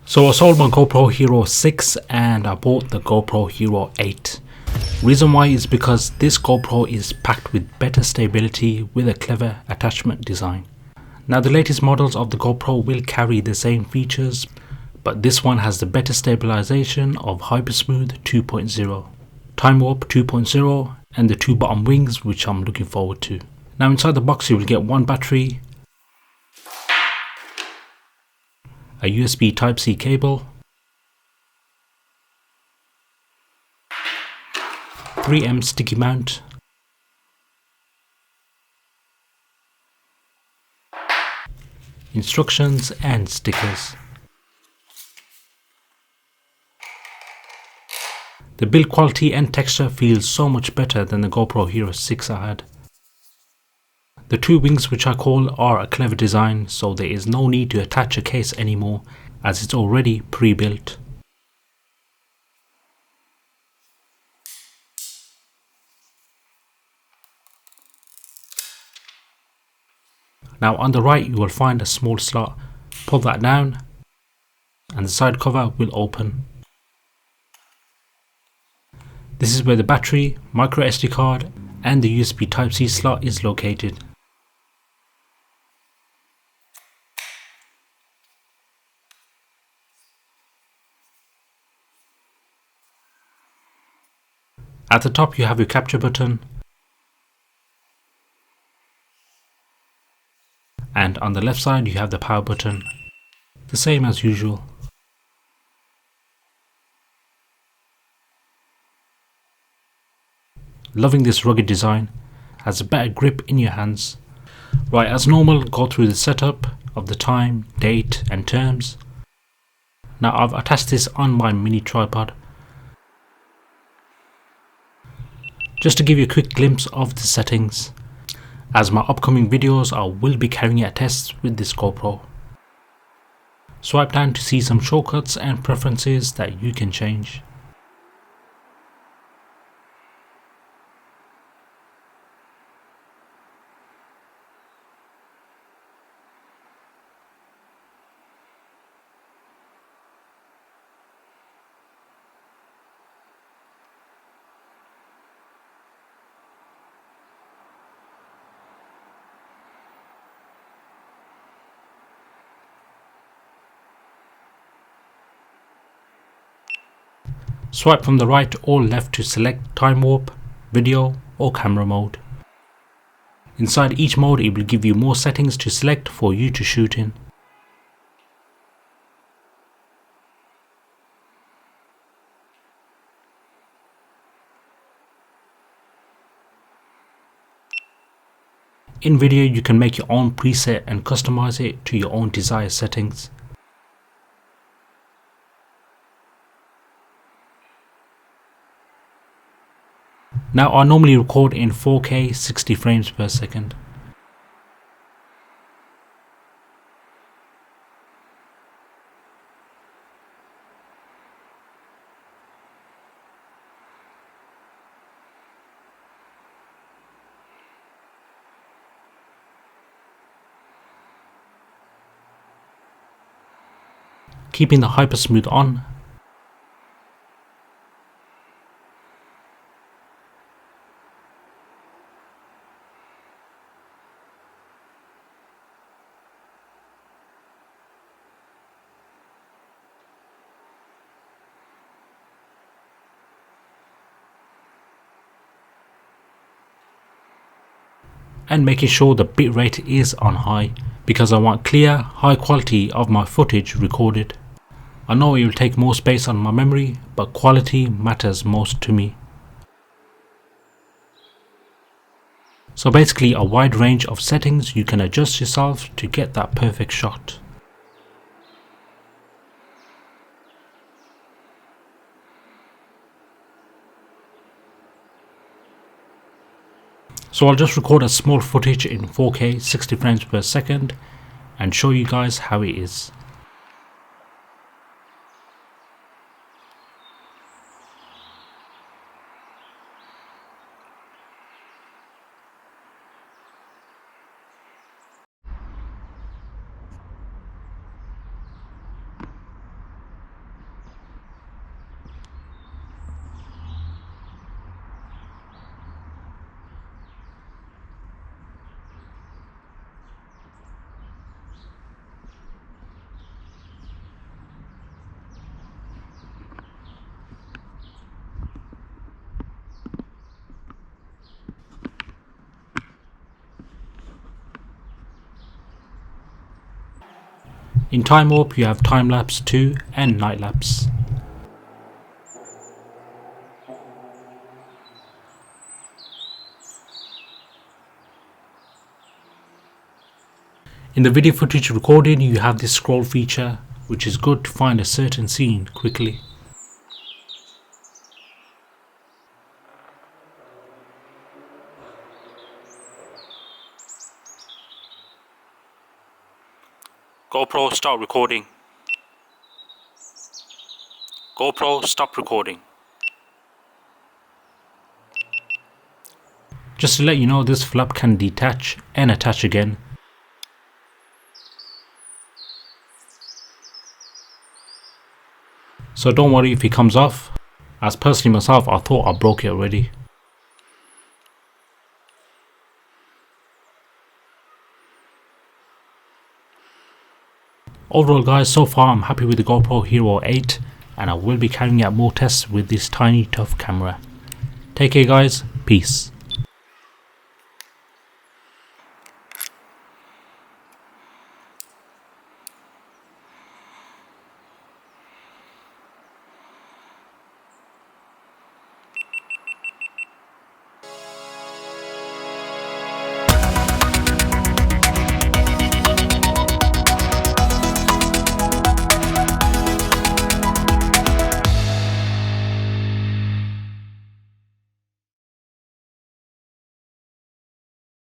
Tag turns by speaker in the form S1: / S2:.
S1: So I sold my GoPro Hero 6 and I bought the GoPro Hero 8. Reason why is because this GoPro is packed with better stability with a clever attachment design. Now the latest models of the GoPro will carry the same features, but this one has the better stabilization of Hypersmooth 2.0, Time Warp 2.0 and the 2 bottom wings, which I'm looking forward to. Now inside the box you will get one battery, a USB Type-C cable, 3M sticky mount, instructions and stickers. The build quality and texture feels so much better than the GoPro Hero 6 I had. The 2 wings, which I call, are a clever design, so there is no need to attach a case anymore as it's already pre-built. Now on the right you will find a small slot. Pull that down and the side cover will open. This is where the battery, micro SD card and the USB Type-C slot is located. At the top you have your capture button, and on the left side you have the power button, the same as usual. Loving this rugged design, has a better grip in your hands. Right, as normal, go through the setup of the time, date and terms. Now I've attached this on my mini tripod. Just to give you a quick glimpse of the settings, as my upcoming videos I will be carrying out tests with this GoPro. Swipe down to see some shortcuts and preferences that you can change. Swipe from the right or left to select time warp, video or camera mode. Inside each mode it will give you more settings to select for you to shoot in. In video you can make your own preset and customize it to your own desired settings. Now I normally record in 4K 60 frames per second. Keeping the Hypersmooth on. And making sure the bitrate is on high, because I want clear, high quality of my footage recorded. I know it will take more space on my memory, but quality matters most to me. So basically a wide range of settings you can adjust yourself to get that perfect shot. So I'll just record a small footage in 4K 60 frames per second and show you guys how it is. In time warp you have time lapse 2 and night lapse. In the video footage recording you have this scroll feature, which is good to find a certain scene quickly. GoPro start recording. GoPro stop recording. Just to let you know, this flap can detach and attach again. So don't worry if it comes off, as personally myself I thought I broke it already. Overall guys, so far I'm happy with the GoPro Hero 8 and I will be carrying out more tests with this tiny tough camera. Take care guys, peace.